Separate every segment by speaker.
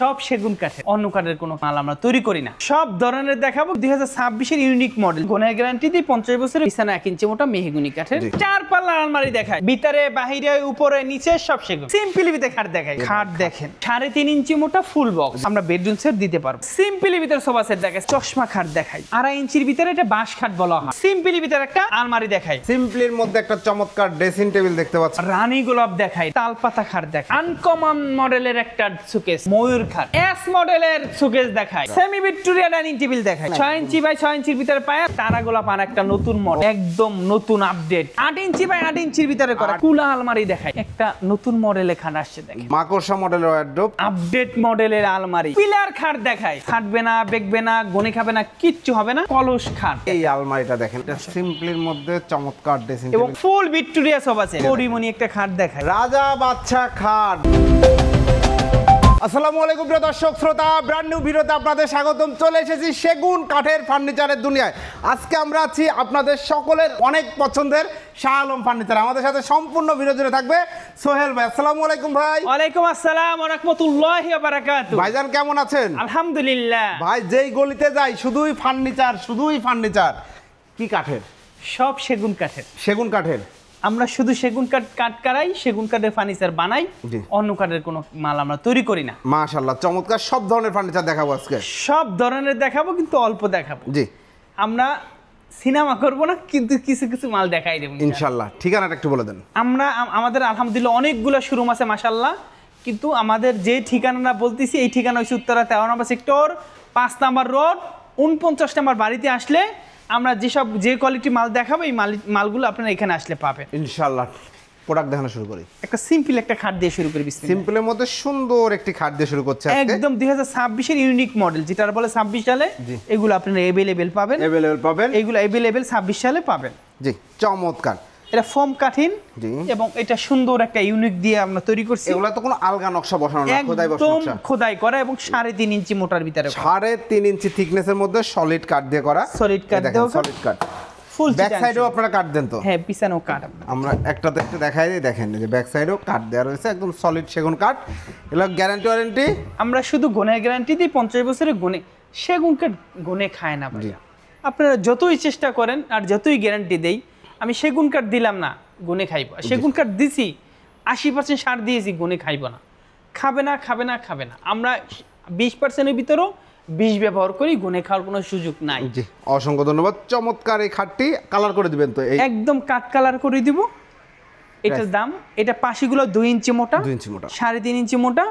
Speaker 1: সব সেগুন কাঠের, অন্য কাঠের কোনো মাল আমরা তৈরি করি না। সব ধরনের দেখাবো 2026-এর ইউনিক মডেল, গোনের গ্যারান্টি দিয়ে 50 বছরের, বিছানা 1 ইঞ্চি মোটা মেহগুনি কাঠের 4 পাল্লার আলমারি দেখায়, ভিতরে বাহিরে উপরে নিচে সব সেগুন। সিম্পলি ভিতরে খাট দেখায়, খাট দেখেন 3.5 ইঞ্চি মোটা ফুল বক্স, আমরা বেডরুম সেট দিতে পারবো। সিম্পলি ভিতরে সোফা সেট দেখায়, চশমা খাট দেখায়, 2.5 ইঞ্চির ভিতরে এটা বাঁশ খাট বলা হয়। সিম্পলি ভিতরে একটা আলমারি দেখায়,
Speaker 2: সিম্পলির মধ্যে একটা চমৎকার ড্রেসিং টেবিল দেখতে পাচ্ছি,
Speaker 1: রানী গোলাপ দেখায়, তালপাতা খাট দেখায়, আনকমন মডেলের একটা সুকেস, ময়ূর খাট, এস মডেলের সুকেস দেখায়, সেমি ভিক্টোরিয়া ডাইনিং টেবিল দেখায়, 6 ইঞ্চি বাই 6 ইঞ্চির ভিতরে পায়, তারা গোলাপ আর একটা নতুন মডেল, একদম নতুন আপডেট, 8 ইঞ্চি বাই 8 ইঞ্চির ভিতরে করা কুলা আলমারি দেখায়, একটা নতুন মডেলের খাট আসছে দেখেন,
Speaker 2: মাকড়সা মডেলের ওয়ার্ডরোব,
Speaker 1: আপডেট মডেলের আলমারি, পিলার খাট দেখায়, ফাটবে না, বেকবে না, গনে খাবে না, কিচ্ছু হবে না, কলস খাট।
Speaker 2: এই আলমারিটা দেখেন, এটা সিম্পলির মধ্যে চমৎকার ড্রেসিং
Speaker 1: এবং
Speaker 2: টেবিল,
Speaker 1: ফুল ভিক্টোরিয়া সোফা সেট, পরিমণি একটা খাট দেখায়,
Speaker 2: রাজা বাদশা খাট। আসসালামু আলাইকুম প্রিয় দর্শক শ্রোতা, ব্র্যান্ড নিউ ভিডিওতে আপনাদের স্বাগতম। চলে এসেছি সেগুন কাঠের ফার্নিচারের দুনিয়ায়। আজকে আমরা আছি আপনাদের সকলের অনেক পছন্দের শাহ আলম ফার্নিচার। আমাদের সাথে সম্পূর্ণ ভিডিও জুড়ে থাকবে সোহেল ভাই। আসসালামু আলাইকুম ভাই।
Speaker 1: ওয়ালাইকুম আসসালাম ওয়া রাহমাতুল্লাহি ওয়া বারাকাতুহু।
Speaker 2: ভাইজান কেমন আছেন?
Speaker 1: আলহামদুলিল্লাহ।
Speaker 2: ভাই যেই গলিতে যাই শুধুই ফার্নিচার, শুধুই ফার্নিচার। কি কাঠের?
Speaker 1: সব সেগুন কাঠের।
Speaker 2: সেগুন কাঠের।
Speaker 1: আমরা শুধু সেগুন কাঠ কারাই, সেগুন কাঠের ফার্নিচার বানাই, অন্য কাঠের কোনো মাল আমরা তৈরি করি না।
Speaker 2: মাশাআল্লাহ, চমৎকার সব ধরনের ফার্নিচার দেখাবো আজকে।
Speaker 1: সব ধরনের দেখাবো, কিন্তু অল্প দেখাবো।
Speaker 2: জি,
Speaker 1: আমরা সিনেমা করব না, কিন্তু কিছু কিছু মাল দেখাই দেব
Speaker 2: ইনশাআল্লাহ। ঠিকানাটা একটু বলে দেন।
Speaker 1: আমাদের আলহামদুলিল্লাহ অনেকগুলো শোরুম আছে মাশাআল্লাহ, কিন্তু আমাদের যে ঠিকানাটা বলতেছি এই ঠিকানা হচ্ছে উত্তরা 13 নম্বর সেক্টর, 5 নাম্বার রোড, 49 নাম্বার বাড়িতে আসলে আমরা যে কোয়ালিটি মাল দেখাবো এই মালগুলো আপনারা এখানে আসলে পাবেন
Speaker 2: ইনশাআল্লাহ। প্রোডাক্ট দেখানো শুরু করি।
Speaker 1: একটা সিম্পল একটা খাট দিয়ে শুরু করি।
Speaker 2: সিম্পলের মধ্যে সুন্দর একটি খাট দিয়ে শুরু করছে আজকে।
Speaker 1: একদম 2026-এর ইউনিক মডেল, যেটা বলে 26 সালে এগুলো আপনারা अवेलेबल পাবেন। এগুলো अवेलेबल 26 সালে পাবেন।
Speaker 2: জি, চমৎকার।
Speaker 1: এটা ফোম কাঠিন এবং এটা সুন্দর একটা ইউনিক দিয়ে আমরা তৈরি করছি।
Speaker 2: এগুলা তো কোনো আলগা নকশা বসানো না, খোদাই বসানো নকশা।
Speaker 1: খোদাই করা এবং 3.5 ইঞ্চি মোটার ভিতরে,
Speaker 2: 3.5 ইঞ্চি থিকনেসের মধ্যে সলিড কাঠ দিয়ে করা।
Speaker 1: সলিড কাঠ দেওয়া,
Speaker 2: সলিড কাঠ।
Speaker 1: ফুল
Speaker 2: ব্যাক সাইডেও আপনারা কাট দেন তো?
Speaker 1: হ্যাঁ, পিছনেও কাট।
Speaker 2: আমরা একটাতে একটু দেখাই দিই, দেখেন যে ব্যাক সাইডেও কাট দেওয়া রয়েছে, একদম সলিড সেগুন কাঠ। এগুলো গ্যারান্টি ওয়ারেন্টি?
Speaker 1: আমরা শুধু গনের গ্যারান্টি দিই, 50 বছরের গনে। সেগুন কাঠ গনে খায় না ভাই। আপনারা যতই চেষ্টা করেন আর যতই গ্যারান্টি দেই, আমি সেগুন কাঠ দিলাম না গনে খাইব, সেগুন কাঠ দিছি 80% সার দিয়েছি, গনে খাইব না, খাবে না, খাবে না, খাবে না। আমরা 20%-এর ভিতরেও 20 ব্যবহার করি, গনে খাওয়ার কোনো সুযোগ নাই।
Speaker 2: জি, অসংখ্য ধন্যবাদ। চমৎকার এই খাটটি কালার করে দিবেন তো?
Speaker 1: একদম কাট কালার করে দিব। এটার দাম, এটা পাশিগুলো 2 ইঞ্চি মোটা,
Speaker 2: 2 ইঞ্চি মোটা,
Speaker 1: 3.5 ইঞ্চি মোটা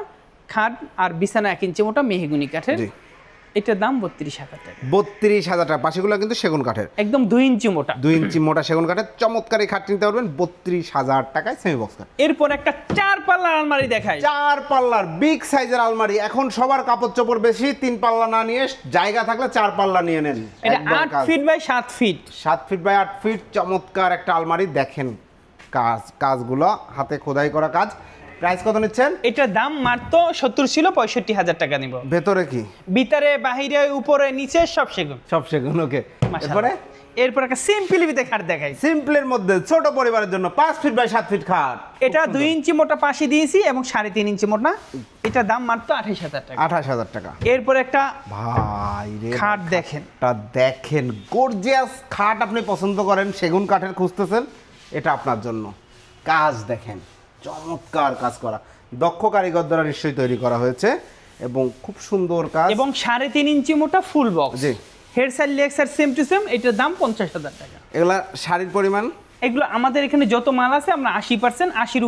Speaker 1: খাট, আর বিছানা 1 ইঞ্চি মোটা মেহগুনি কাঠের। এটার দাম 32,000 টাকা।
Speaker 2: 32,000 টাকা। পাশিগুলো কিন্তু সেগুন কাঠের,
Speaker 1: একদম 2 ইঞ্চি মোটা,
Speaker 2: 2 ইঞ্চি মোটা সেগুন কাঠের চমৎকার এই খাটটি নিতে পারবেন 32,000 টাকায় সেমি বক্স কাঠ।
Speaker 1: এরপর একটা 4 পাল্লার আলমারি দেখাই।
Speaker 2: 4 পাল্লার বিগ সাইজের আলমারি। এখন সবার কাপড় চোপড় বেশি, 3 পাল্লা না নিয়ে জায়গা থাকলে 4 পাল্লা নিয়ে নেন।
Speaker 1: এটা 8 feet by 7 feet,
Speaker 2: 7 feet by 8 feet. চমৎকার একটা আলমারি। দেখেন কাজগুলো হাতে খোদাই করা কাজ। প্রাইস কত নিচ্ছেন?
Speaker 1: এটার দাম মাত্র 70 ছিল, 65,000 টাকা নিব।
Speaker 2: ভেতরে কি?
Speaker 1: ভিতরে বাহিরে উপরে নিচে সব সেগুন।
Speaker 2: সব সেগুন। ওকে।
Speaker 1: এরপর একটা সিম্পলি ভিতরে খাট দেখাই।
Speaker 2: সিম্পলের মধ্যে ছোট পরিবারের জন্য 5 ফিট বাই 7 ফিট খাট।
Speaker 1: এটা 2 ইঞ্চি মোটা পাশে দিয়েছি এবং 3.5 ইঞ্চি মোটা। এটার দাম মাত্র 28,000 টাকা।
Speaker 2: 28,000 টাকা।
Speaker 1: এরপর একটা
Speaker 2: ভাই রে
Speaker 1: খাট দেখেন,
Speaker 2: দেখেন গর্জিয়াস খাট। আপনি পছন্দ করেন, সেগুন কাঠের খুঁজতেছেন, এটা আপনার জন্য। কাজ দেখেন, চমৎকার কাজ করা, দক্ষ কারিগর দ্বারা নিশ্চয়ই তৈরি করা হয়েছে এবং খুব সুন্দর কাজ। এবং
Speaker 1: 3.5 ইঞ্চি মোটা full box.
Speaker 2: G,
Speaker 1: head side leg side same to same. এটার দাম 50,000 টাকা।
Speaker 2: এগুলা শাড়ির পরিমাণ?
Speaker 1: এগুলো আমাদের এখানে যত মাল আছে আমরা 80%, 80-র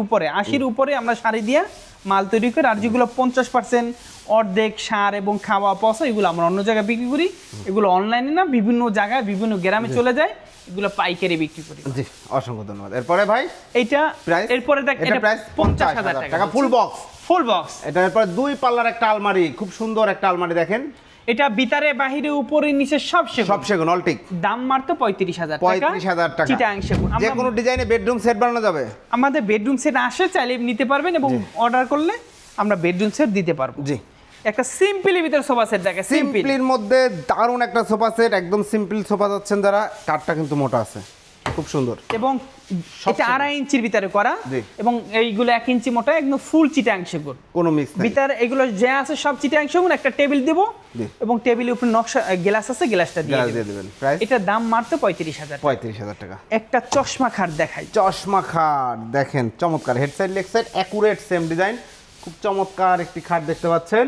Speaker 1: উপরে আমরা শাড়ি দিয়ে মাল তৈরি করি। আর যেগুলো 50% অর্ধেক সার এবং খাওয়া পচা, এগুলো আমরা অন্য জায়গায় বিক্রি করি। এগুলো অনলাইনে না, বিভিন্ন জায়গায় বিভিন্ন গ্রামে চলে যায়, এগুলো পাইকারি বিক্রি করি।
Speaker 2: জি, অসংখ্য ধন্যবাদ। এরপরে ভাই
Speaker 1: এইটা
Speaker 2: প্রাইস?
Speaker 1: এরপরে দেখ, এটা
Speaker 2: প্রাইস 50,000 টাকা ফুল বক্স।
Speaker 1: Full box.
Speaker 2: এটা এরপর 2 পাল্লার একটা আলমারি, খুব সুন্দর একটা আলমারি। দেখেন
Speaker 1: এটা ভিতরে বাহিরে উপরে নিচে সব সেগুন
Speaker 2: অলটিক।
Speaker 1: দাম মাত্র 35,000 টাকা।
Speaker 2: 35,000 টাকা।
Speaker 1: চিটাং সেগুন।
Speaker 2: যে কোনো ডিজাইনে বেডরুম সেট বানানো যাবে?
Speaker 1: আমাদের বেডরুম সেট আসে, চাইলে নিতে পারবেন এবং অর্ডার করলে আমরা বেডরুম সেট দিতে পারবো।
Speaker 2: জি,
Speaker 1: একটা সিম্পলি ভিতরে সোফা সেট দেখে।
Speaker 2: সিম্পলির মধ্যে দারুণ একটা সোফা সেট, একদম সিম্পল সোফা যাচ্ছেন যারা, কাঠটা কিন্তু মোটা আছে। খুব সুন্দর
Speaker 1: এবং এটা 2.5 ইঞ্চির ভিতরে করা
Speaker 2: জি।
Speaker 1: এবং এইগুলো 1 ইঞ্চি মোটা একদম ফুল চিটাং সেগুন,
Speaker 2: কোনো মিক্স নাই
Speaker 1: ভিতরে এগুলো যে আছে সব চিটাং সেগুন। একটা টেবিল দেব
Speaker 2: জি।
Speaker 1: এবং টেবিলের উপর নকশা গ্লাস আছে, গ্লাসটা দিয়ে
Speaker 2: গ্লাস
Speaker 1: দেব।
Speaker 2: দিয়ে দিবেন। প্রাইস
Speaker 1: এটার দাম মাত্র 35,000 টাকা।
Speaker 2: 35,000 টাকা।
Speaker 1: একটা চশমা খাট দেখাই,
Speaker 2: চশমা খাট দেখেন চমৎকার, head side leg side accurate same design, খুব চমৎকার একটি খাট দেখতে পাচ্ছেন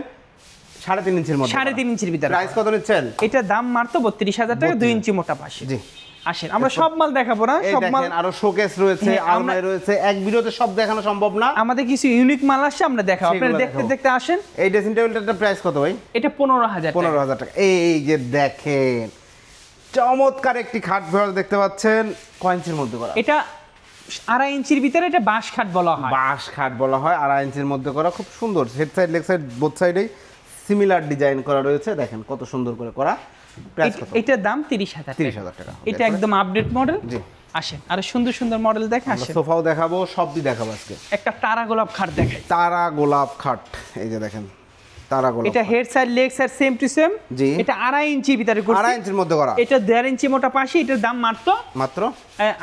Speaker 2: 3.5 ইঞ্চির মধ্যে।
Speaker 1: 3.5 ইঞ্চির ভিতরে।
Speaker 2: প্রাইস কত নিচ্ছেন?
Speaker 1: এটার দাম মাত্র 32,000 টাকা, 2 ইঞ্চি মোটা পাশে।
Speaker 2: জি
Speaker 1: আসেন আমরা সব মাল দেখাবো না,
Speaker 2: এই
Speaker 1: সব মাল
Speaker 2: দেখেন আরো শোকেস রয়েছে,
Speaker 1: হ্যাঁ,
Speaker 2: আলমারি রয়েছে, এক ভিডিওতে সব দেখানো সম্ভব না।
Speaker 1: আমাদের কিছু ইউনিক মাল আসছে আমরা দেখাবো, আপনারা
Speaker 2: সেগুলো
Speaker 1: দেখতে
Speaker 2: দেখাবো।
Speaker 1: দেখতে আসেন।
Speaker 2: এই ড্রেসিং টেবিলটার প্রাইস কত ভাই?
Speaker 1: এটা 15,000 টাকা।
Speaker 2: 15,000 টাকা। এই যে দেখেন চমৎকার একটি খাট ভিউয়ার্স দেখতে পাচ্ছেন, কয় ইঞ্চির মধ্যে করা?
Speaker 1: এটা 2.5 ইঞ্চির ভিতরে, এটা বাঁশ খাট বলা হয়।
Speaker 2: বাঁশ খাট বলা হয়, 2.5 ইঞ্চির মধ্যে করা, খুব সুন্দর। Head side leg side both সাইডেই সিমিলার ডিজাইন করা রয়েছে, দেখেন কত সুন্দর করে করা। প্রাইস কত?
Speaker 1: এটার দাম 30,000 টাকা।
Speaker 2: 30,000 টাকা।
Speaker 1: এটা একদম আপডেট মডেল।
Speaker 2: জি।
Speaker 1: আসেন আরো সুন্দর সুন্দর মডেল দেখে
Speaker 2: আমরা
Speaker 1: আসেন।
Speaker 2: সোফাও দেখাবো, সবই দেখাবো আজকে।
Speaker 1: একটা তারা গোলাপ খাট দেখাই।
Speaker 2: তারা গোলাপ খাট, এই যে দেখেন তারা গোলাপ।
Speaker 1: এটা head side leg side same to same.
Speaker 2: জি।
Speaker 1: এটা 2.5 ইঞ্চির ভিতরে করছি।
Speaker 2: 2.5 ইঞ্চির মধ্যে করা।
Speaker 1: এটা 1.5 ইঞ্চি মোটা পাশে, এটার দাম মাত্র
Speaker 2: মাত্র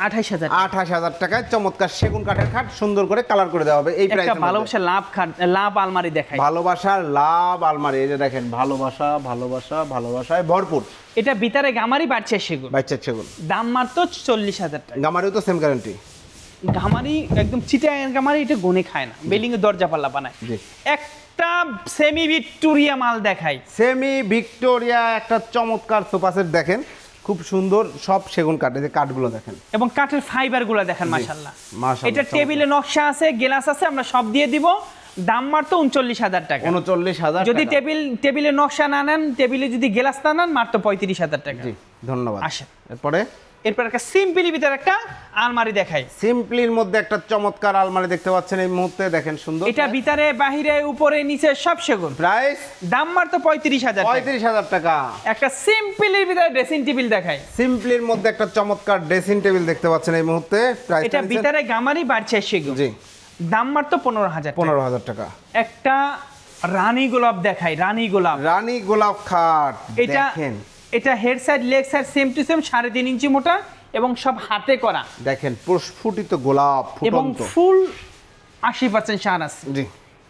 Speaker 1: 28,000 টাকা।
Speaker 2: 28,000 টাকায় চমৎকার সেগুন কাঠের খাট, সুন্দর করে কালার করে দেওয়া হবে এই
Speaker 1: একটা
Speaker 2: প্রাইসে।
Speaker 1: ভালোবাসা লাভ খাট, লাভ আলমারি দেখাই।
Speaker 2: ভালোবাসার লাভ আলমারি, এই যে দেখেন ভালোবাসা ভালোবাসা ভালোবাসায় ভরপুর।
Speaker 1: এটা ভিতরে গামারি বাড়ছে সেগুন,
Speaker 2: বাচ্চার সেগুন।
Speaker 1: দাম মাত্র 40,000 টাকা।
Speaker 2: গামারিও তো সেম গ্যারান্টি।
Speaker 1: গামারি একদম চিটাগাং গামারি, এটা গনে খায় না, বিল্ডিং এর দরজা পাল্লা বানায়।
Speaker 2: জি।
Speaker 1: একটা সেমি ভিক্টোরিয়া মাল দেখাই।
Speaker 2: সেমি ভিক্টোরিয়া একটা চমৎকার সোফা সেট দেখেন, খুব সুন্দর, সব সেগুন কাঠ, এই যে কাঠগুলো দেখেন
Speaker 1: এবং কাঠের ফাইবার গুলো দেখেন মাশাআল্লাহ।
Speaker 2: মাশাআল্লাহ,
Speaker 1: এটা টেবিলে নকশা আছে, গ্লাস আছে, আমরা সব দিয়ে দিব। দাম মাত্র 39,000 টাকা।
Speaker 2: 39,000
Speaker 1: যদি
Speaker 2: টাকা।
Speaker 1: টেবিলে নকশা না নেন, টেবিলে যদি গ্লাস না নেন, মাত্র 35,000 টাকা।
Speaker 2: জি ধন্যবাদ।
Speaker 1: আসেন
Speaker 2: এরপরে
Speaker 1: এরপর একটা সিম্পলি ভিতরে একটা আলমারি দেখাই।
Speaker 2: সিম্পলির মধ্যে একটা চমৎকার আলমারি দেখতে পাচ্ছেন এই মুহূর্তে, দেখেন সুন্দর।
Speaker 1: এটা ভিতরে বাহিরে উপরে নিচে সব সেগুন।
Speaker 2: প্রাইস
Speaker 1: দাম মাত্র 35,000 টাকা।
Speaker 2: 35,000 টাকা।
Speaker 1: একটা সিম্পলির ভিতরে ড্রেসিং টেবিল দেখাই।
Speaker 2: সিম্পলির মধ্যে একটা চমৎকার ড্রেসিং টেবিল দেখতে পাচ্ছেন এই মুহূর্তে। প্রাইস
Speaker 1: এটা ভিতরে গামারি বাড়ছে সেগুন।
Speaker 2: জি।
Speaker 1: দাম মাত্র 15,000 টাকা।
Speaker 2: 15,000 টাকা।
Speaker 1: একটা রানী গোলাপ দেখাই, রানী গোলাপ।
Speaker 2: রানী গোলাপ খাট
Speaker 1: এটা
Speaker 2: দেখেন,
Speaker 1: এটা head side leg side same to same, 3.5 ইঞ্চি মোটা এবং সব হাতে করা
Speaker 2: দেখেন প্রস্ফুটিত গোলাপ
Speaker 1: এবং
Speaker 2: ফুটন্ত।
Speaker 1: ফুল 80% শান আছে।
Speaker 2: জি।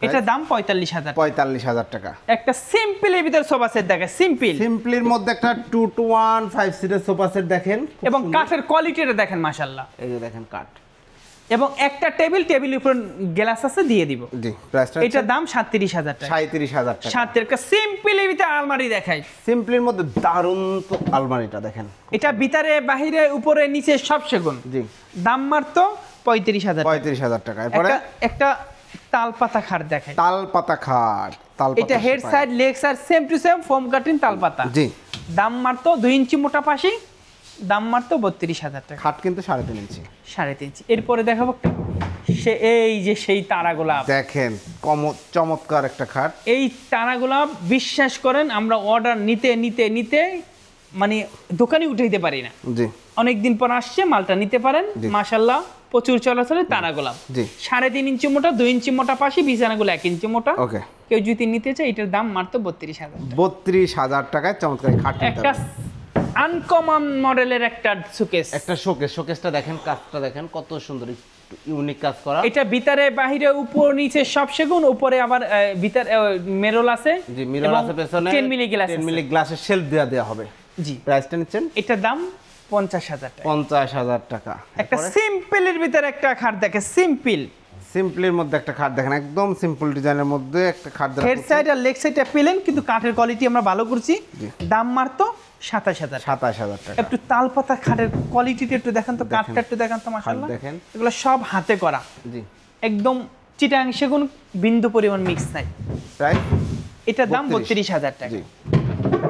Speaker 1: এটা দাম 45,000 টাকা।
Speaker 2: 45,000 টাকা।
Speaker 1: একটা সিম্পলের ভিতরে সোফা সেট দেখে, সিম্পল
Speaker 2: সিম্পলির মধ্যে একটা 2 to 1 5 সিটের সোফা সেট দেখেন, খুব
Speaker 1: এবং
Speaker 2: সুন্দর।
Speaker 1: কাঠের কোয়ালিটিটা দেখেন মাশাআল্লাহ।
Speaker 2: এই যে দেখেন কাঠ।
Speaker 1: এবং একটা টেবিলের উপর গ্লাস আছে, দিয়ে দিব।
Speaker 2: জি। প্রাইসটা
Speaker 1: এটার দাম 37,000 টাকা।
Speaker 2: 37,000 টাকা।
Speaker 1: সাথে একটা সিম্পলের ভিতরে আলমারি দেখাই।
Speaker 2: সিম্পলির মধ্যে দারুণ তো আলমারিটা দেখেন।
Speaker 1: এটা ভিতরে বাহিরে উপরে নিচে সব সেগুন।
Speaker 2: জি।
Speaker 1: দাম মাত্র 35,000 টাকা।
Speaker 2: 35,000 টাকা। এরপরে
Speaker 1: একটা তালপাতা খাট দেখাই।
Speaker 2: তাল পাতা খাট, তাল পাতা।
Speaker 1: এটা head side leg side same to same, foam cutting তালপাতা।
Speaker 2: জি।
Speaker 1: দাম মাত্র 2 ইঞ্চি মোটা পাশি, দাম মাত্র 32,000 টাকা।
Speaker 2: খাট কিন্তু 3.5 ইঞ্চি।
Speaker 1: 3.5 ইঞ্চি। এরপরে দেখাবো এই যে সেই তারা গোলাপ
Speaker 2: দেখেন চমৎকার একটা খাট।
Speaker 1: এই তারা গোলাপ বিশ্বাস করেন আমরা অর্ডার নিতে নিতে নিতে মানে দোকানে উঠে দিতে পারি না।
Speaker 2: জি।
Speaker 1: অনেকদিন পর আসছে, মালটা নিতে পারেন।
Speaker 2: জি।
Speaker 1: মাশাআল্লাহ প্রচুর চলাচলে তারা গোলাপ।
Speaker 2: জি।
Speaker 1: 3.5 ইঞ্চি মোটা, 2 ইঞ্চি মোটা পাশি, বিছানাগুলো 1 ইঞ্চি মোটা।
Speaker 2: ওকে।
Speaker 1: কেউ যদি নিতে চায় এটার দাম মাত্র 32,000 টাকা।
Speaker 2: 32,000 টাকায় চমৎকার এই খাট নিতে
Speaker 1: একটা
Speaker 2: পারবেন।
Speaker 1: আনকমন মডেলের একটা সুকেস।
Speaker 2: একটা শোকেসটা দেখেন, কাজটা দেখেন কত সুন্দর, ইউনিক কাজ করা।
Speaker 1: এটা ভিতরে বাহিরে উপর নিচে সব সেগুন, উপরে আবার ভিতরে মেরল আছে।
Speaker 2: জি, মিরর আছে পেছনে।
Speaker 1: 10 মিলি গ্লাস
Speaker 2: 10 মিলি গ্লাসের শেলফ দেয়া হবে।
Speaker 1: জি।
Speaker 2: প্রাইসটা নিচ্ছেন?
Speaker 1: এটার দাম 50,000 টাকা।
Speaker 2: 50,000 টাকা।
Speaker 1: একটা সিম্পলের ভিতরে একটা খাট দেখে, সিম্পল।
Speaker 2: সিম্পলির মধ্যে একটা খাট দেখেন, একদম সিম্পল ডিজাইনের মধ্যে একটা খাট দেখেন।
Speaker 1: হেড সাইড আর লেগ সাইডটা পেলেন, কিন্তু কাঠের কোয়ালিটি আমরা ভালো করছি। দাম মাত্র 27,000 টাকা।
Speaker 2: 27,000 টাকা।
Speaker 1: একটু তালপাতা খাটের কোয়ালিটিটা একটু দেখেন তো, কাঠটা একটু দেখেন তো মাশাআল্লাহ।
Speaker 2: দেখেন
Speaker 1: এগুলো সব হাতে করা।
Speaker 2: জি।
Speaker 1: একদম চিটাং সেগুন, বিন্দু পরিমাণ মিক্স নাই।
Speaker 2: প্রাইস
Speaker 1: এটার দাম 32,000 টাকা।
Speaker 2: জি।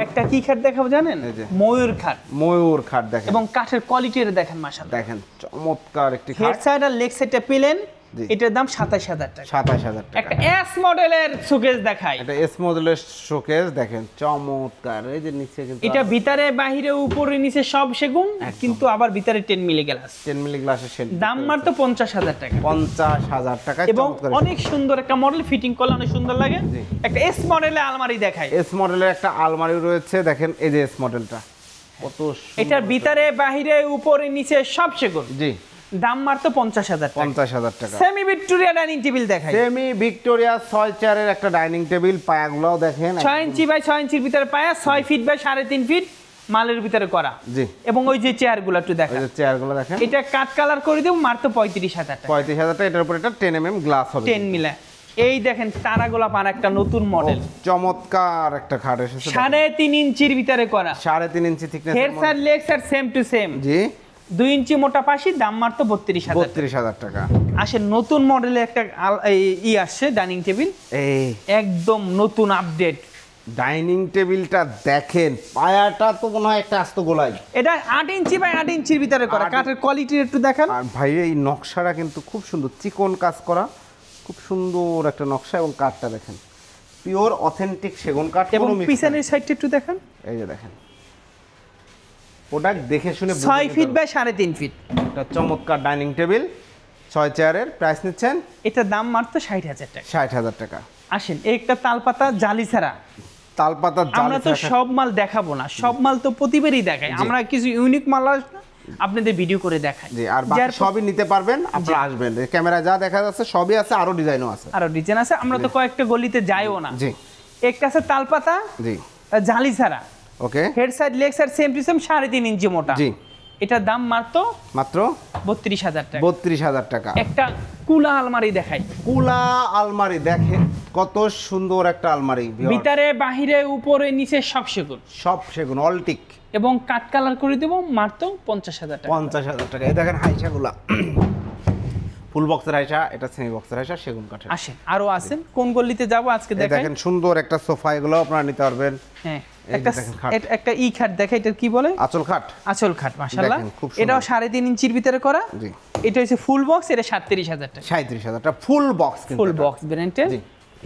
Speaker 1: একটা কি খাট দেখাবো জানেন?
Speaker 2: এই যে।
Speaker 1: ময়ূর খাট।
Speaker 2: ময়ূর খাট দেখেন,
Speaker 1: এবং কাঠের কোয়ালিটিটা দেখেন মাশাআল্লাহ।
Speaker 2: দেখেন চমৎকার একটি
Speaker 1: হেড
Speaker 2: খাট।
Speaker 1: সাইড আর লেগ সাইডটা পেলেন,
Speaker 2: জি।
Speaker 1: এটার দাম 27,000 টাকা।
Speaker 2: 27,000 টাকা।
Speaker 1: একটা এস মডেলের সুকেস দেখাই।
Speaker 2: এটা এস মডেলের শোকেস দেখেন চমৎকার। এই যে নিচে কিন্তু
Speaker 1: এটা ভিতরে বাহিরে উপরে নিচে সব সেগুন, কিন্তু আবার ভিতরে 10 মিলি গ্লাস।
Speaker 2: 10 মিলি গ্লাসের শেলফ।
Speaker 1: দাম মাত্র 50,000 টাকা।
Speaker 2: 50,000 টাকা।
Speaker 1: এবং অনেক সুন্দর একটা মডেল, ফিটিং করলে অনেক সুন্দর লাগে।
Speaker 2: জি।
Speaker 1: একটা এস মডেলের আলমারি দেখাই।
Speaker 2: এস মডেলের একটা আলমারি রয়েছে দেখেন, এই যে এস মডেলটা কত
Speaker 1: এটার ভিতরে বাহিরে উপরে নিচে সব সেগুন।
Speaker 2: জি,
Speaker 1: দাম মাত্র 50,000 টাকা।
Speaker 2: 50,000 টাকা।
Speaker 1: সেমি ভিক্টোরিয়া ডাইনিং টেবিল দেখাই।
Speaker 2: সেমি ভিক্টোরিয়া 6 চেয়ারের একটা ডাইনিং টেবিল, পায়াগুলোও দেখেন
Speaker 1: 6 ইঞ্চি বাই 6 ইঞ্চির ভিতরে পায়া, 6 ফিট বাই 3.5 ফিট মালের ভিতরে করা।
Speaker 2: জি,
Speaker 1: এবং ওই যে চেয়ারগুলো একটু দেখা,
Speaker 2: এই যে চেয়ারগুলো দেখেন,
Speaker 1: এটা কাট কালার করে দেব মাত্র 35,000 টাকা।
Speaker 2: 35,000 টাকা। এটার উপর এটা 10 mm গ্লাস হবে,
Speaker 1: 10 মিলা। এই দেখেন তারাগোলা পান একটা নতুন মডেল,
Speaker 2: চমৎকার একটা খাট এসেছে।
Speaker 1: 3.5 ইঞ্চির ভিতরে করা,
Speaker 2: 3.5 ইঞ্চি thickness.
Speaker 1: Head side leg side same to same.
Speaker 2: জি,
Speaker 1: 2 ইঞ্চি মোটা পাশি, দাম মাত্র 32,000।
Speaker 2: 32,000 টাকা।
Speaker 1: আসে নতুন মডেলের একটা আসছে ডাইনিং টেবিল,
Speaker 2: এই
Speaker 1: একদম নতুন আপডেট।
Speaker 2: ডাইনিং টেবিলটা দেখেন, পায়াটা তো মনে হয় একটা আস্ত গোলাই।
Speaker 1: এটা 8 ইঞ্চি বাই 8 ইঞ্চির ভিতরে করা, কাঠের কোয়ালিটি একটু দেখান।
Speaker 2: আর ভাই এই নকশাটা কিন্তু খুব সুন্দর, চিকন কাজ করা, খুব সুন্দর একটা নকশা। এবং কাঠটা দেখেন, পিওর অথেন্টিক সেগুন কাঠ।
Speaker 1: এবং পিছনের সাইডটা একটু দেখান।
Speaker 2: এই যে দেখেন, প্রোডাক্ট দেখে শুনে
Speaker 1: 6 ফিট বাই 3.5 ফিট
Speaker 2: একটা চমৎকার ডাইনিং টেবিল 6 চেয়ারের। প্রাইস নিচ্ছেন
Speaker 1: এটার দাম মাত্র 60,000 টাকা।
Speaker 2: 60,000 টাকা।
Speaker 1: আসেন, এই একটা তালপাতা জালি ছাড়া।
Speaker 2: তালপাতা
Speaker 1: আমরা তো সব মাল দেখাবো না, সব মাল তো প্রতিবারই দেখাই, আমরা কিছু ইউনিক মাল আসবে আপনাদের ভিডিও করে দেখাই।
Speaker 2: জি, আর বাকি সবই নিতে পারবেন, আপনারা আসবেন। ক্যামেরা যা দেখা যাচ্ছে সবই আছে, আরো ডিজাইনও আছে,
Speaker 1: আরো ডিজাইন আছে। আমরা তো কয়েকটা গলিতে যাইও না।
Speaker 2: জি,
Speaker 1: একটা আছে তালপাতা,
Speaker 2: জি,
Speaker 1: জালি ছাড়া,
Speaker 2: okay.
Speaker 1: Head side leg side same to same, 3.5 ইঞ্চি মোটা।
Speaker 2: জি,
Speaker 1: এটার দাম মাত্র 32,000 টাকা।
Speaker 2: 32,000 টাকা।
Speaker 1: একটা কুলা আলমারি দেখাই।
Speaker 2: কুলা আলমারি দেখেন, কত সুন্দর একটা আলমারি,
Speaker 1: ভিতরে বাহিরে উপরে নিচে সব সেগুন,
Speaker 2: সব সেগুন অলটিক।
Speaker 1: এবং কাট কালার করে দেব মাত্র 50,000 টাকা।
Speaker 2: 50,000 টাকা। এই দেখেন হাইসাগুলা, ফুল বক্সের হাইসা, এটা সেমি বক্সের হাইসা, সেগুন কাঠের।
Speaker 1: আসেন, আরো আছেন, কোন গলিতে যাব আজকে
Speaker 2: এই
Speaker 1: দেখাই।
Speaker 2: দেখেন সুন্দর একটা সোফা, এগুলো আপনারা নিতে পারবেন।
Speaker 1: হ্যাঁ,
Speaker 2: এই যে দেখেন খাট।
Speaker 1: একটা ই খাট দেখা, এটা কি বলে?
Speaker 2: আঁচল খাট।
Speaker 1: আঁচল খাট, মাশাআল্লাহ।
Speaker 2: দেখেন, খুব সুন্দর।
Speaker 1: এটাও 3.5 ইঞ্চির ভিতরে করা।
Speaker 2: জি,
Speaker 1: এটা হচ্ছে ফুল বক্স, এটা 37,000 টাকা।
Speaker 2: 37,000 টাকা ফুল বক্স, কিন্তু
Speaker 1: ফুল
Speaker 2: এটা।
Speaker 1: বক্স ব্র্যান্ডের
Speaker 2: জি।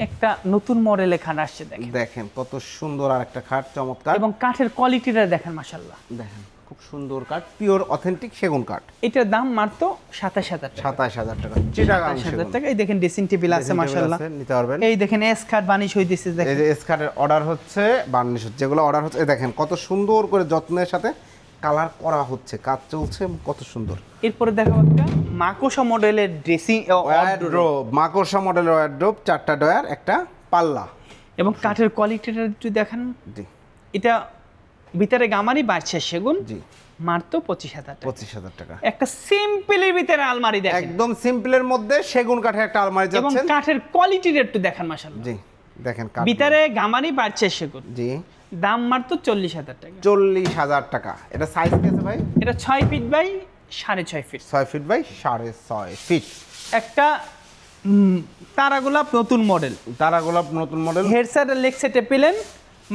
Speaker 1: একটা নতুন মডেলের খাট আসছে, দেখেন।
Speaker 2: দেখেন কত সুন্দর আর একটা খাট, চমৎকার।
Speaker 1: এবং কাঠের কোয়ালিটিটা দেখেন, মাশাআল্লাহ।
Speaker 2: দেখেন খুব সুন্দর কাঠ, পিওর অথেন্টিক সেগুন কাঠ।
Speaker 1: এটার দাম মাত্র 27,000 টাকা।
Speaker 2: 27,000 টাকা। চিটাগাং
Speaker 1: 27,000
Speaker 2: সেগুন।
Speaker 1: টাকা। এই দেখেন ড্রেসিং টেবিল আছে, মাশাআল্লাহ।
Speaker 2: নিতে পারবেন।
Speaker 1: এই দেখেন এস খাট বানিশ হইতেছে,
Speaker 2: এই
Speaker 1: দেখেন।
Speaker 2: যে এস কাঠের অর্ডার হচ্ছে, বার্নিশ হচ্ছে, যেগুলো অর্ডার হচ্ছে। এই দেখেন কত সুন্দর করে যত্নের সাথে কালার করা হচ্ছে, কাজ চলছে, কত সুন্দর।
Speaker 1: এরপরে দেখাবো একটা মাকোসা মডেলের ড্রেসিং
Speaker 2: ওয়ার্ড্রোব, মাকড়সা মডেলের ওয়ার্ড্রোব, 4টা ডয়ার, একটা পাল্লা।
Speaker 1: এবং কাঠের কোয়ালিটিটা একটু দেখেন।
Speaker 2: জি,
Speaker 1: এটা ভিতরে গামারি বাড়ছে সেগুন,
Speaker 2: জি,
Speaker 1: মাত্র 25,000 টাকা।
Speaker 2: 25,000 টাকা।
Speaker 1: একটা সিম্পলের ভিতরে আলমারি দেখেন,
Speaker 2: একদম সিম্পলের মধ্যে সেগুন কাঠের একটা আলমারি
Speaker 1: এবং
Speaker 2: যাচ্ছে।
Speaker 1: কাঠের কোয়ালিটিটা একটু দেখেন, মাশাআল্লাহ।
Speaker 2: জি, দেখেন কাঠ।
Speaker 1: ভিতরে গামারি বাড়ছে সেগুন,
Speaker 2: জি,
Speaker 1: দাম মাত্র 40,000 টাকা।
Speaker 2: 40,000 টাকা। এটা সাইজ কি আছে ভাই?
Speaker 1: এটা 6 feet by 6.5 feet.
Speaker 2: 6 feet by 6.5 feet.
Speaker 1: একটা তারা গোলাপ নতুন মডেল,
Speaker 2: তারা গোলাপ নতুন মডেল,
Speaker 1: হেড সাইড আর লেগ সাইডে পেলেন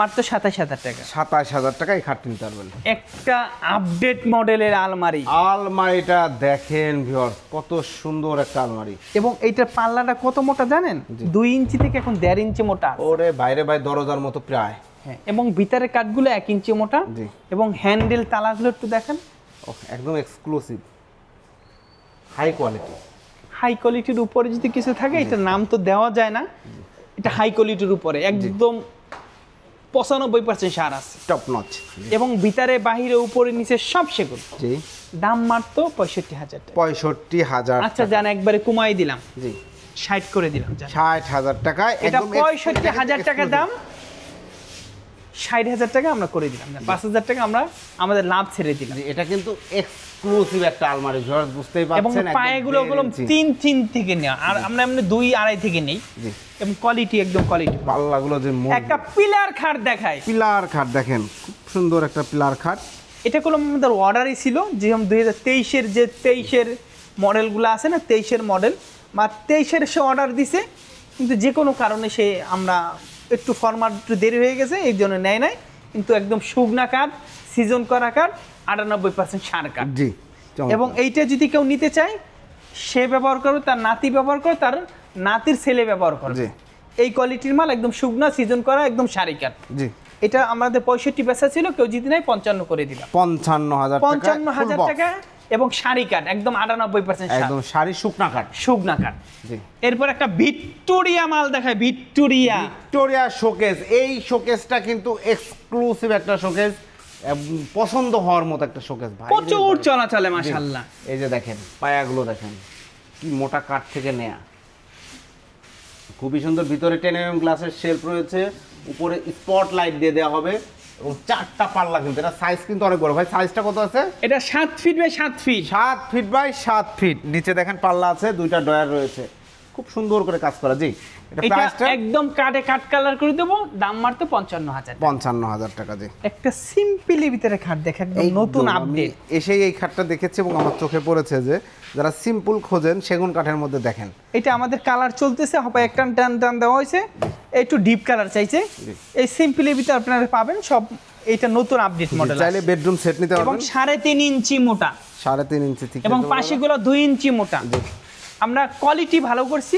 Speaker 1: মাত্র 27,000 টাকা।
Speaker 2: 27,000 টাকা। এই খাটটি নিতে পারবেন।
Speaker 1: একটা আপডেট মডেলের আলমারি,
Speaker 2: আলমারিটা দেখেন ভিউয়ার্স, কত সুন্দর একটা আলমারি।
Speaker 1: এবং এইটার পাল্লাটা কত মোটা জানেন? 2 ইঞ্চি থেকে এখন 1.5 ইঞ্চি মোটা।
Speaker 2: ওরে বাইরে ভাই দরজার মতো প্রায়।
Speaker 1: হ্যাঁ, এবং ভিতরে কাঠগুলো 1 ইঞ্চি মোটা।
Speaker 2: জি।
Speaker 1: এবং হ্যান্ডেল তালাগুলো একটু দেখেন,
Speaker 2: একদম এক্সক্লুসিভ, হাই কোয়ালিটি।
Speaker 1: হাই কোয়ালিটির উপরে যদি কিছু থাকে, এটার নাম তো দেওয়া যায় না, এটা হাই কোয়ালিটির উপরে একদম 95% সার আছে,
Speaker 2: টপ নচ।
Speaker 1: এবং ভিতরে বাহিরে উপরে নিচে সব সেগুন।
Speaker 2: জি,
Speaker 1: দাম মাত্র 65,000 টাকা।
Speaker 2: 65,000।
Speaker 1: আচ্ছা জান, একবারে কমাই দিলাম,
Speaker 2: জি,
Speaker 1: 60 করে দিলাম, জান।
Speaker 2: 60,000 টাকায়
Speaker 1: এটা
Speaker 2: একদম
Speaker 1: 65,000 টাকা দাম, 60,000 টাকা আমরা করে দিলাম, 5,000 টাকা আমরা আমাদের লাভ ছেড়ে দিলাম।
Speaker 2: এটা কিন্তু এক্সক্লুসিভ একটা আলমারি, ভিউয়ার্স বুঝতেই
Speaker 1: এবং
Speaker 2: পাচ্ছেন।
Speaker 1: পায়েগুলো 3 থেকে নেওয়া, আর আমরা এমনি 2-2.5 থেকে নেই।
Speaker 2: জি,
Speaker 1: এবং কোয়ালিটি একদম কোয়ালিটি।
Speaker 2: পাল্লাগুলো যে
Speaker 1: একটা পিলার খাট দেখায়,
Speaker 2: পিলার খাট দেখেন, খুব সুন্দর একটা পিলার খাট।
Speaker 1: এটা কোনো আমাদের অর্ডারই ছিল, যেরকম 2023-এর যে 23-এর মডেলগুলো আছে না, 23-এর মডেল বা 23-এর সে অর্ডার দিছে, কিন্তু যে কোনো কারণে সে আমরা একটু ফরম্যাট একটু দেরি হয়ে গেছে, এই জন্য নেয় নাই। কিন্তু একদম শুকনা কাঠ, সিজন করা কাঠ, 98% সার কাঠ।
Speaker 2: জি,
Speaker 1: এবং এইটা যদি কেউ নিতে চায়, সে ব্যবহার করবে, তার নাতি ব্যবহার করে, তার নাতির ছেলে ব্যবহার করে।
Speaker 2: জি,
Speaker 1: এই কোয়ালিটির মাল, একদম শুকনা সিজন করা, একদম সারি কাঠ।
Speaker 2: জি,
Speaker 1: এটা আমাদের 65 বেচা ছিল, কেউ যদি নাই 55 করে দিলাম। 55,000 টাকা। এবং শাড়ি কাঠ একদম 98%
Speaker 2: একদম শাড়ি শুকনা কাঠ,
Speaker 1: শুকনা কাঠ।
Speaker 2: জি।
Speaker 1: এরপর একটা ভিক্টোরিয়া মাল দেখায়, ভিক্টোরিয়া
Speaker 2: শোকেস। এই শোকেসটা কিন্তু এক্সক্লুসিভ একটা শোকেস, পছন্দ হওয়ার মতো একটা শোকেস ভাই,
Speaker 1: প্রচুর চলাচলে মাশাআল্লাহ।
Speaker 2: এই যে দেখেন পায়াগুলো দেখেন কি মোটা কাঠ থেকে নেয়া, খুবই সুন্দর। ভিতরে 10 mm গ্লাসের শেলফ রয়েছে, উপরে স্পট লাইট দিয়ে দেওয়া হবে এবং 4টা পাল্লা, কিন্তু এটা সাইজ কিন্তু অনেক বড় ভাই। সাইজটা কত আছে?
Speaker 1: এটা 7 feet by 7 feet,
Speaker 2: 7 feet by 7 feet. নিচে দেখেন পাল্লা আছে, 2টা ডয়ার রয়েছে, খুব সুন্দর করে কাজ করা। জি, এটা
Speaker 1: এটা
Speaker 2: প্রাইসটা
Speaker 1: একদম কাটে কাট কালার করে দেব, দাম মাত্র 55,000।
Speaker 2: 55,000 টাকা। জি,
Speaker 1: একটা সিম্পলি ভিতরে খাট দেখে একদম নতুন আপডেট।
Speaker 2: এসেই এই খাটটা দেখেছি এবং আমার চোখে পড়েছে যে যারা সিম্পল খোঁজেন সেগুন কাঠের মধ্যে দেখেন।
Speaker 1: এটা আমাদের কালার চলতেছে, হবে একটা টান টান দেওয়া হয়েছে, একটু ডিপ কালার চাইছে। এই সিম্পলি ভিতরে আপনারা পাবেন সব, এটা নতুন আপডেট মডেল।
Speaker 2: চাইলে বেডরুম সেট নিতে
Speaker 1: এবং
Speaker 2: পারবেন।
Speaker 1: 3.5 ইঞ্চি মোটা,
Speaker 2: 3.5 ইঞ্চি ঠিক,
Speaker 1: এবং পাশেগুলো 2 ইঞ্চি মোটা। আমরা কোয়ালিটি ভালো করছি,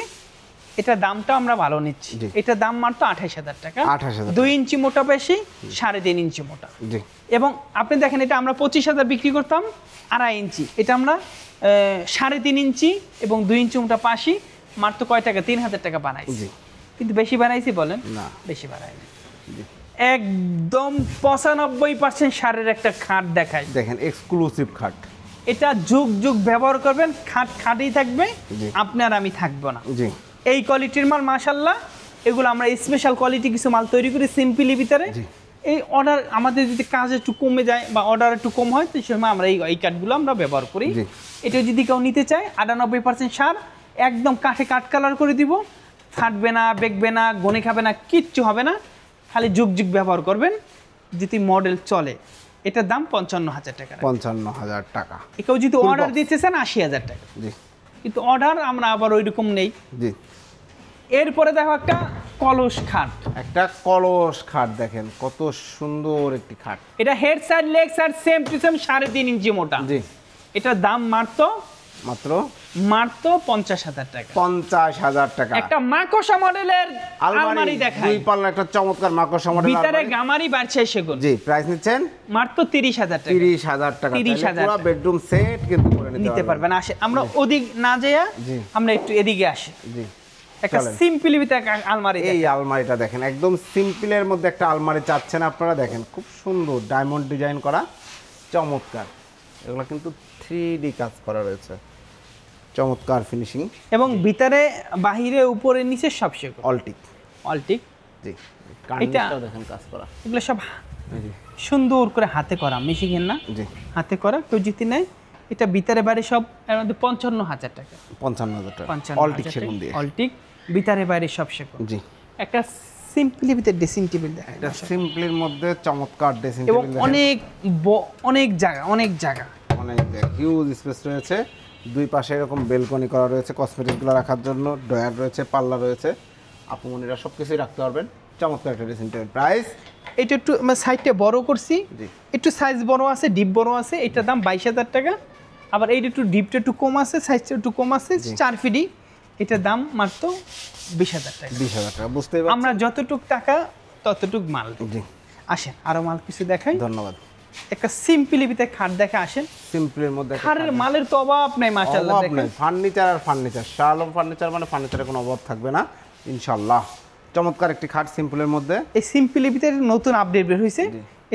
Speaker 1: এটা দামটা আমরা ভালো নিচ্ছি। এটা দাম মাত্র 28,000 টাকা।
Speaker 2: 28,000,
Speaker 1: 2 ইঞ্চি মোটা বেশি, 3.5 ইঞ্চি মোটা।
Speaker 2: জি,
Speaker 1: এবং আপনি দেখেন এটা আমরা 25,000 বিক্রি করতাম, 2.5 ইঞ্চি। এটা আমরা 3.5 ইঞ্চি এবং 2 ইঞ্চি মোটা পাশি মাত্র কয় টাকা? 3,000 টাকা বানাইছি। কিন্তু বেশি বানাইছি বলেন?
Speaker 2: না,
Speaker 1: বেশি বানাইনি। একদম 95% সারের একটা খাট দেখাই,
Speaker 2: দেখেন এক্সক্লুসিভ খাট।
Speaker 1: এটা যুগ যুগ ব্যবহার করবেন, খাট খাটেই থাকবে,
Speaker 2: জি।
Speaker 1: আপনার আমি থাকবো না।
Speaker 2: জি,
Speaker 1: এই কোয়ালিটির মাল মাশাআল্লাহ। এগুলো আমরা স্পেশাল কোয়ালিটি কিছু মাল তৈরি করি সিম্পলি ভিতরে। এই অর্ডার আমাদের যদি কাজ একটু কমে যায় বা অর্ডার একটু কম হয়, তো সেই সময় আমরা এই কাঠগুলো আমরা ব্যবহার করি। এটা যদি কেউ নিতে চায় 98% সার, একদম কাঠে কাঠ কালার করে দিব, ফাটবে না, বেঁকবে না, গনে খাবে না, কিচ্ছু হবে না, খালি যুগ যুগ ব্যবহার করবেন যদি মডেল চলে। এটার দাম 55,000 টাকা।
Speaker 2: 55,000 টাকা।
Speaker 1: কেউ যদি অর্ডার দিতে চান 80,000 টাকা।
Speaker 2: জি,
Speaker 1: কিন্তু অর্ডার আমরা আবার ওই রকম নেই।
Speaker 2: জি।
Speaker 1: এরপরে দেখো একটা কলস খাট।
Speaker 2: একটা কলস খাট দেখেন কত সুন্দর একটি খাট।
Speaker 1: এটা head side leg side same to same 3.5 ইঞ্চি মোটা।
Speaker 2: জি,
Speaker 1: এটার দাম মাত্র
Speaker 2: মাত্র
Speaker 1: 50,000 টাকা।
Speaker 2: 50,000 টাকা।
Speaker 1: একটা মাকড়সা মডেলের আলমারি দেখাই,
Speaker 2: 2 পাল্লা একটা চমৎকার মাকড়সা মডেল
Speaker 1: ভিতরে
Speaker 2: আলমারি।
Speaker 1: গামারি বাড়ছে সেগুন।
Speaker 2: জি, প্রাইস নিচ্ছেন
Speaker 1: মাত্র 30,000 টাকা।
Speaker 2: 30,000 টাকা।
Speaker 1: 30,000
Speaker 2: পুরো বেডরুম সেট কিন্তু করে
Speaker 1: নিতে পারবেন। আসে আমরা ওদিক না যাইয়া আমরা একটু এদিকে আসি।
Speaker 2: জি,
Speaker 1: একটা সিম্পলি ভিতরে আলমারি।
Speaker 2: এই আলমারিটা দেখেন, একদম সিম্পলের মধ্যে একটা আলমারি চাচ্ছেন আপনারা, দেখেন খুব সুন্দর ডায়মন্ড ডিজাইন করা, চমৎকার। এগুলো কিন্তু 3D কাজ করা রয়েছে, চমৎকার ফিনিশিং।
Speaker 1: এবং ভিতরে বাহিরে উপরে নিচে সব সেগুন,
Speaker 2: অলটিক। জি, কার্নিশটাও দেখেন কাজ করা।
Speaker 1: এগুলো সব
Speaker 2: জি,
Speaker 1: সুন্দর করে হাতে করা, মেশিনের না,
Speaker 2: জি,
Speaker 1: হাতে করা। কেউ জিতে নেয় এটা ভিতরে বাইরে সব এর মধ্যে 55,000 টাকা।
Speaker 2: 55,000 টাকা।
Speaker 1: 55,000
Speaker 2: অলটিক সেগুন দিয়ে।
Speaker 1: অলটিক ভিতরে বাইরে সব সেগুন।
Speaker 2: জি,
Speaker 1: একটা সিম্পলি ভিতরে ড্রেসিং টেবিল দেখায়,
Speaker 2: এটা সিম্পলির মধ্যে চমৎকার ড্রেসিং
Speaker 1: এবং
Speaker 2: টেবিল।
Speaker 1: অনেক জায়গা অনেক
Speaker 2: হিউজ স্পেস রয়েছে। দুই পাশে এরকম বেলকনি করা রয়েছে কসমেটিকগুলো রাখার জন্য, ডয়ার রয়েছে, পাল্লা রয়েছে, আপুমনিরা সব কিছুই রাখতে পারবেন। চমৎকার একটা ড্রেসিং টেবিল। প্রাইস
Speaker 1: এটা একটু সাইডটা বড় করছি,
Speaker 2: জি,
Speaker 1: একটু সাইজ বড় আছে, ডিপ বড় আছে, এটার দাম 22,000 টাকা। আবার এইটা একটু ডিপটা একটু কম আছে, সাইজটা একটু কম আছে, 4 ফিটি, এটার দাম মাত্র 20,000 টাকা।
Speaker 2: 20,000 টাকা। বুঝতেই পারছেন
Speaker 1: আমরা যতটুক টাকা ততটুক মাল।
Speaker 2: জি,
Speaker 1: আসেন আরো মাল কিছু দেখাই।
Speaker 2: ধন্যবাদ।
Speaker 1: একটা সিম্পলি ভিতরে খাট দেখা, আসেন।
Speaker 2: সিম্পলের মধ্যে
Speaker 1: খাটের মালের তো অভাব নাই মাশাআল্লাহ। দেখেন
Speaker 2: ফার্নিচার আর ফার্নিচার, শাহ আলম ফার্নিচার মানে ফার্নিচারের কোনো অভাব থাকবে না ইনশাআল্লাহ। চমৎকার একটি খাট সিম্পলের মধ্যে।
Speaker 1: এই সিম্পলি ভিতরে নতুন আপডেট বের হয়েছে,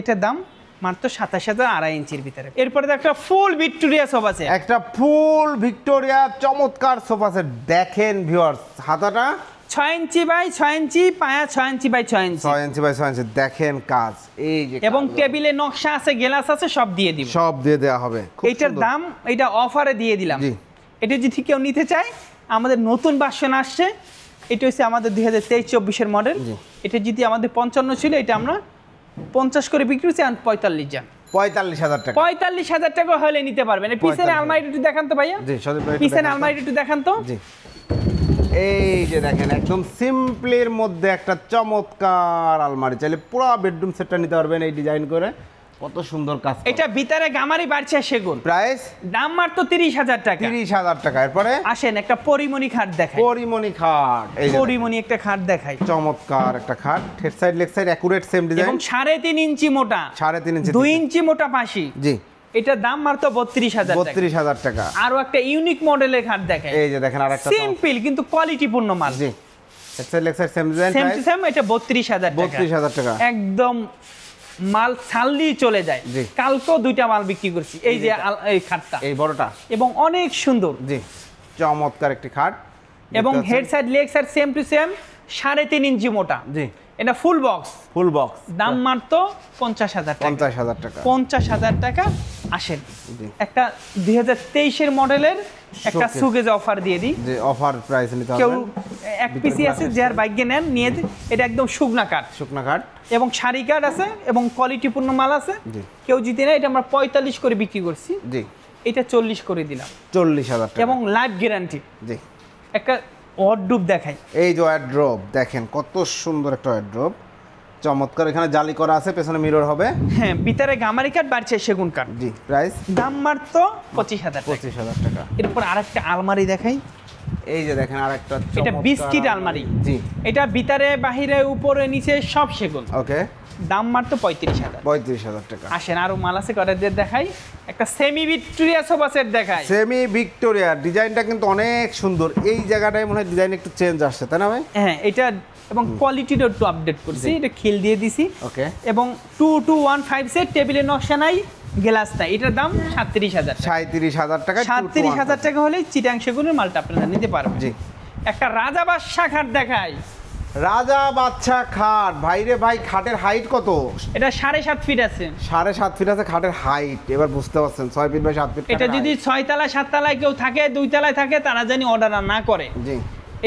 Speaker 1: এটার দাম মাত্র 27,000, 2.5 ইঞ্চির ভিতরে। এরপরে একটা ফুল ভিক্টোরিয়া সোফা সেট,
Speaker 2: একটা ফুল ভিক্টোরিয়া চমৎকার সোফা সেট দেখেন ভিউয়ার্স। হাতাটা
Speaker 1: 6 ইঞ্চি বাই 6 ইঞ্চি, পায়া 6 inch by 6 inch,
Speaker 2: 6 inch by 6 ইঞ্চি। দেখেন কাজ, এই যে
Speaker 1: এবং টেবিলে নকশা আছে, গ্লাস আছে, সব দিয়ে দিব।
Speaker 2: সব দিয়ে দেওয়া হবে। খুব
Speaker 1: এটার
Speaker 2: সুন্দর।
Speaker 1: দাম এটা অফারে দিয়ে দিলাম।
Speaker 2: জি,
Speaker 1: এটা যদি কেউ নিতে চায়, আমাদের নতুন ভার্সন আসছে, এটা হচ্ছে আমাদের 2023-24 মডেল। এটা যদি আমাদের 55 ছিল, এটা আমরা 50 করে বিক্রি করছি, আর 45 যান
Speaker 2: 45,000 টাকা।
Speaker 1: 45,000 টাকা হলে নিতে পারবেন। এই পিছনে আলমারিটা একটু দেখান তো ভাইয়া।
Speaker 2: জি, সদীপ ভাই
Speaker 1: পিছনে আলমারিটা একটু দেখান তো।
Speaker 2: জি, এই যে দেখেন একদম সিম্পলের মধ্যে একটা চমৎকার আলমারি। চাইলে পুরো বেডরুম সেটটা নিতে পারবেন এই ডিজাইন করে, কত সুন্দর কাজ।
Speaker 1: এটা ভিতরে গামারি বাড়ছে সেগুন,
Speaker 2: প্রাইস
Speaker 1: দাম মাত্র 30,000 টাকা।
Speaker 2: 30,000 টাকা। এরপরে
Speaker 1: আসেন একটা পরিমণি খাট দেখাই।
Speaker 2: পরিমণি খাট, এই যে
Speaker 1: পরিমণি একটা খাট দেখাই,
Speaker 2: চমৎকার একটা খাট। Head side leg side accurate same design,
Speaker 1: এবং 3.5 ইঞ্চি মোটা,
Speaker 2: 3.5 ইঞ্চি,
Speaker 1: 2 ইঞ্চি মোটা পাশি।
Speaker 2: জি,
Speaker 1: এটার দাম মাত্র 32,000 টাকা।
Speaker 2: 32,000 টাকা।
Speaker 1: আরো একটা ইউনিক মডেলের খাট দেখাই,
Speaker 2: এই যে দেখেন আরেকটা
Speaker 1: সিম্পল কিন্তু কোয়ালিটিপূর্ণ মাল।
Speaker 2: জি, head side leg side same design,
Speaker 1: same to same, এটা 32,000 টাকা।
Speaker 2: 32,000 টাকা।
Speaker 1: একদম মাল ছাড়লেই চলে যায়।
Speaker 2: জি।
Speaker 1: কালকেও 2টা মাল বিক্রি করছি, এই যে এই খাটটা,
Speaker 2: এই বড়টা,
Speaker 1: এবং অনেক সুন্দর।
Speaker 2: জি চমৎকার একটি খাট,
Speaker 1: এবং head side leg side same to same 3.5 ইঞ্চি মোটা।
Speaker 2: জি
Speaker 1: এটা ফুল বক্স,
Speaker 2: ফুল বক্স,
Speaker 1: দাম মাত্র 50,000 টাকা।
Speaker 2: 50,000 টাকা।
Speaker 1: 50,000 টাকা। আসেন
Speaker 2: জি
Speaker 1: একটা 2023-এর মডেলের একটা
Speaker 2: Showcase।
Speaker 1: সুগেজ অফার দিয়ে দিই।
Speaker 2: যে অফার প্রাইস নিতে
Speaker 1: কেউ
Speaker 2: হবে,
Speaker 1: এক পিসি আছে যার বাইকে নেন নিয়ে এটা একদম শুকনা কাঠ
Speaker 2: শুকনা কাঠ
Speaker 1: এবং শাড়ি কাঠ আছে এবং কোয়ালিটিপূর্ণ মাল আছে।
Speaker 2: জি
Speaker 1: কেউ জিতে না, এটা আমরা 45 করে বিক্রি করছি,
Speaker 2: জি
Speaker 1: এটা 40 করে দিলাম
Speaker 2: 40,000 টাকা।
Speaker 1: এবং লাইফ গ্যারান্টি।
Speaker 2: জি
Speaker 1: একটা ওয়ার্ডরোব দেখাই,
Speaker 2: এই যে ওয়ার্ড্রোব দেখেন কত সুন্দর একটা ওয়ার্ড্রোব, চমৎকার। এখানে জালি করা আছে, পেছনে মিরর হবে।
Speaker 1: হ্যাঁ ভিতরে গামারি কাঠ, বাড়ছে সেগুন কাঠ।
Speaker 2: জি প্রাইস
Speaker 1: দাম মাত্র 25,000 টাকা।
Speaker 2: 25,000 টাকা।
Speaker 1: এরপর আরেকটা আলমারি দেখাই,
Speaker 2: এই যে দেখেন আরেকটা
Speaker 1: এটা
Speaker 2: চমৎকার
Speaker 1: বিস্কিট আলমারি।
Speaker 2: জি
Speaker 1: এটা ভিতরে বাহিরে উপরে নিচে সব সেগুন,
Speaker 2: ওকে,
Speaker 1: দাম মাত্র 35,000।
Speaker 2: 35,000 টাকা।
Speaker 1: আসেন আরো মাল আছে কটাদের দেখাই, একটা সেমি ভিক্টোরিয়া সোফা সেট দেখাই।
Speaker 2: সেমি ভিক্টোরিয়া ডিজাইনটা কিন্তু অনেক সুন্দর। এই জায়গাটায় মনে হয় ডিজাইন একটু চেঞ্জ আসছে, তাই না ভাই?
Speaker 1: হ্যাঁ এটা এবং কোয়ালিটিটা একটু আপডেট করছি, এটা খিল দিয়ে দিছি।
Speaker 2: ওকে,
Speaker 1: এবং 2215 সেট, টেবিলের নকশা নাই, গ্লাস নাই। এটার দাম 37,000 টাকা।
Speaker 2: 37,000 টাকা।
Speaker 1: 37,000 টাকা হলে চিটাং সেগুনের মালটা আপনারা নিতে পারবেন।
Speaker 2: জি
Speaker 1: একটা রাজা বাদশা খাট দেখাই,
Speaker 2: রাজা বাচ্চা খাট। ভাইরে ভাই, খাটের হাইট কত?
Speaker 1: এটা 7.5 ফিট আছে।
Speaker 2: 7.5 ফিট আছে খাটের হাইট। এবার বুঝতে পারছেন 6 ফিট বাই 7 ফিট।
Speaker 1: এটা যদি 6 তলায় 7 তলায় কেউ থাকে, 2 তলায় থাকে, তারা জানি অর্ডার না করে।
Speaker 2: জি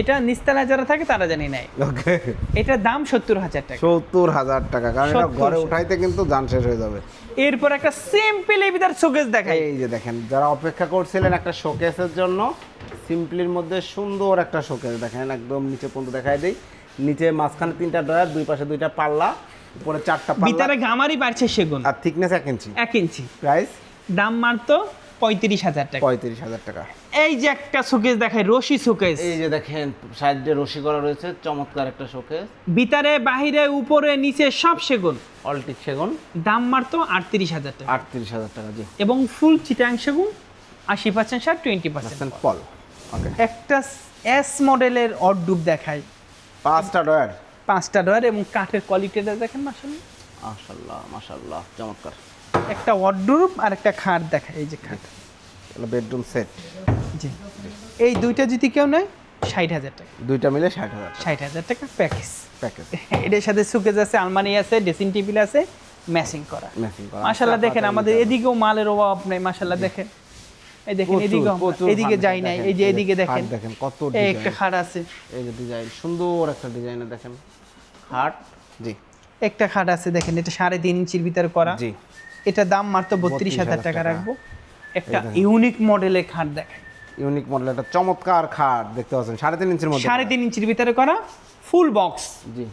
Speaker 1: এটা নিচতলায় যারা থাকে তারা জানি নেয়।
Speaker 2: ওকে,
Speaker 1: এটার দাম 70,000 টাকা।
Speaker 2: 70,000 টাকা, কারণ এটা
Speaker 1: 70,000
Speaker 2: ঘরে উঠাইতে কিন্তু জান শেষ হয়ে যাবে।
Speaker 1: এরপর একটা সিম্পল এবিদার শোকেস দেখাই।
Speaker 2: এই যে দেখেন, যারা অপেক্ষা করছিলেন একটা শোকেসের জন্য, সিম্পলির মধ্যে সুন্দর একটা শোকেস দেখেন, একদম নিচে পর্যন্ত দেখাই দেই। নিচে মাঝখানে 3টা ড্রয়ার, দুই পাশে 2টা পাল্লা, উপরে 4টা পাল্লা,
Speaker 1: ভিতরে গামারি বাড়ছে সেগুন,
Speaker 2: আর থিকনেস 1 ইঞ্চি।
Speaker 1: 1 ইঞ্চি।
Speaker 2: প্রাইস
Speaker 1: দাম মাত্র 35,000 টাকা।
Speaker 2: 35,000 টাকা।
Speaker 1: এই যে একটা শোকেস দেখাই, রশি শোকেস।
Speaker 2: এই যে দেখেন সাইডে রশি করা রয়েছে, চমৎকার একটা শোকেস।
Speaker 1: ভিতরে বাহিরে উপরে নিচে সব সেগুন,
Speaker 2: অলটিক সেগুন,
Speaker 1: দাম মাত্র 38,000 টাকা।
Speaker 2: 38,000 টাকা। জি
Speaker 1: এবং ফুল চিটাং সেগুন 80% শার্ট 20%
Speaker 2: পল। ওকে,
Speaker 1: একটা এস মডেলের অর্ডুব দেখাই,
Speaker 2: 5টা ডয়ার।
Speaker 1: 5টা ডয়ার এবং কাঠের কোয়ালিটিটা দেখেন মাশাআল্লাহ।
Speaker 2: মাশাআল্লাহ মাশাআল্লাহ, চমৎকার।
Speaker 1: একটা ওয়ার্ডরোব আর একটা খাট দেখাই, এই যে খাট,
Speaker 2: এটা বেডরুম সেট।
Speaker 1: জি এই দুইটা যদি কেউ নেয় 60,000 টাকা।
Speaker 2: দুইটা মিলে 60,000 টাকা
Speaker 1: 60,000 টাকা প্যাকেজ।
Speaker 2: প্যাকেজ।
Speaker 1: এটার সাথে সুকেজ আছে, আলমারি আছে, ড্রেসিং টেবিল আছে, ম্যাচিং করা।
Speaker 2: ম্যাচিং করা।
Speaker 1: মাশাআল্লাহ দেখেন আমাদের এদিকেও মালের অভাব নেই, মাশাআল্লাহ দেখেন। এই দেখেন এদিকেও, এদিকে যাই নাই, এই যে এদিকে দেখেন,
Speaker 2: দেখেন কত
Speaker 1: এই
Speaker 2: ডিজাইন।
Speaker 1: একটা খাট আছে,
Speaker 2: এই যে ডিজাইন, সুন্দর একটা ডিজাইনে দেখেন খাট। জি
Speaker 1: একটা খাট আছে দেখেন, এটা 3.5 ইঞ্চির ভিতরে করা।
Speaker 2: জি,
Speaker 1: এটা দাম মাত্র 32,000 টাকা
Speaker 2: টাকা
Speaker 1: রাখবো। একটা ইউনিক মডেলের খাট দেখেন,
Speaker 2: ইউনিক মডেল একটা চমৎকার খাট দেখতে পাচ্ছেন, 3.5 ইঞ্চির মধ্যে।
Speaker 1: 3.5 ইঞ্চির ভিতরে করা, ফুল বক্স।
Speaker 2: জি,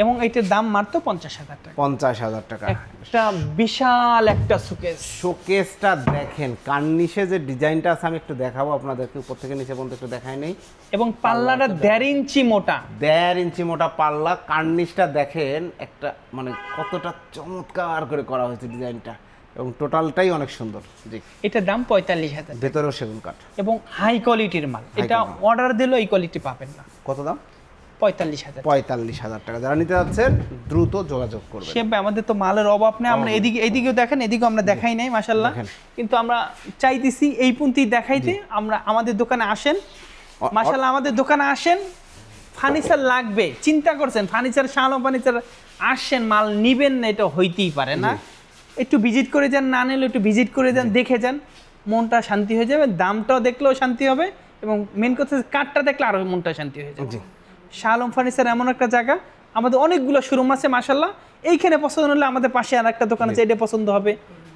Speaker 1: এবং এটার দাম মাত্র 50,000 টাকা।
Speaker 2: 50,000 টাকা।
Speaker 1: একটা বিশাল একটা সুকেস।
Speaker 2: শোকেসটা দেখেন, কার্নিশে যে ডিজাইনটা আছে আমি একটু দেখাবো আপনাদেরকে, উপর থেকে নিচে পর্যন্ত একটু দেখাই নেই।
Speaker 1: এবং পাল্লাটা 1.5 ইঞ্চি মোটা।
Speaker 2: 1.5 ইঞ্চি মোটা পাল্লা। কার্নিশটা দেখেন একটা, মানে কতটা চমৎকার করে করা হয়েছে ডিজাইনটা, এবং টোটালটাই অনেক সুন্দর। জি,
Speaker 1: এটার দাম 45,000।
Speaker 2: ভেতরেও সেগুন কাঠ
Speaker 1: এবং হাই কোয়ালিটির মাল, এটা
Speaker 2: quality।
Speaker 1: অর্ডার দিলেও এই কোয়ালিটি পাবেন না।
Speaker 2: কত দাম?
Speaker 1: 45,000।
Speaker 2: 45,000 টাকা। যারা নিতে যাচ্ছেন দ্রুত যোগাযোগ করবেন।
Speaker 1: সে আমাদের তো মালের অভাব নেই, আমরা এদিকেও দেখেন, এদিকেও আমরা দেখাই নাই মাশাআল্লাহ, কিন্তু আমরা চাইতেছি এই পন্থী দেখাইতে। আমরা আমাদের দোকানে আসেন, মাশাআল্লাহ আমাদের দোকানে আসেন। ফার্নিচার লাগবে, চিন্তা করছেন ফার্নিচার, শালম ফার্নিচার আসেন, মাল নিবেন না, এটা হইতেই পারে না। একটু ভিজিট করে যান, না নিলে একটু ভিজিট করে যান, দেখে যান, মনটা শান্তি হয়ে যাবে। দামটাও দেখলেও শান্তি হবে, এবং মেন কথা কাঠটা দেখলে আরো মনটা শান্তি হয়ে যাবে। শালম ফার্নিচার এমন একটা জায়গা, আমাদের অনেকগুলো শোরুম আছে মাশাআল্লাহ। এইখানে পছন্দ হলে আমাদের পাশে আর একটা দোকান আছে, এটা পছন্দ হবে,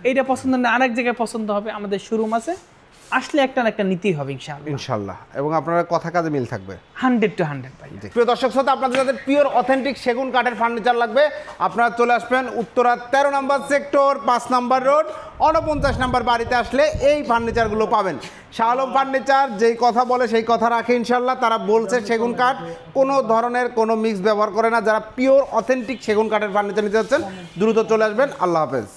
Speaker 1: এইটা পছন্দ হলে আরেক জায়গায় পছন্দ হবে। আমাদের শোরুম আছে, আসলে একটা না একটা নিতেই হবে ইনশাআল্লাহ।
Speaker 2: ইনশাআল্লাহ, এবং আপনার কথা কাজে মিল থাকবে
Speaker 1: 100 to 100 ভাই।
Speaker 2: প্রিয় দর্শক শ্রোতা, আপনাদের যাদের পিওর অথেন্টিক সেগুন কাঠের ফার্নিচার লাগবে, আপনারা চলে আসবেন উত্তরা 13 নম্বর সেক্টর, 5 নম্বর রোড, 49 নম্বর বাড়িতে আসলে এই ফার্নিচারগুলো পাবেন। শাহ আলম ফার্নিচার যেই কথা বলে সেই কথা রাখে ইনশাআল্লাহ। তারা বলছে সেগুন কাঠ কোনো ধরনের কোনো মিক্স ব্যবহার করে না। যারা পিওর অথেন্টিক সেগুন কাঠের ফার্নিচার নিতে যাচ্ছেন দ্রুত চলে আসবেন। আল্লাহ হাফেজ।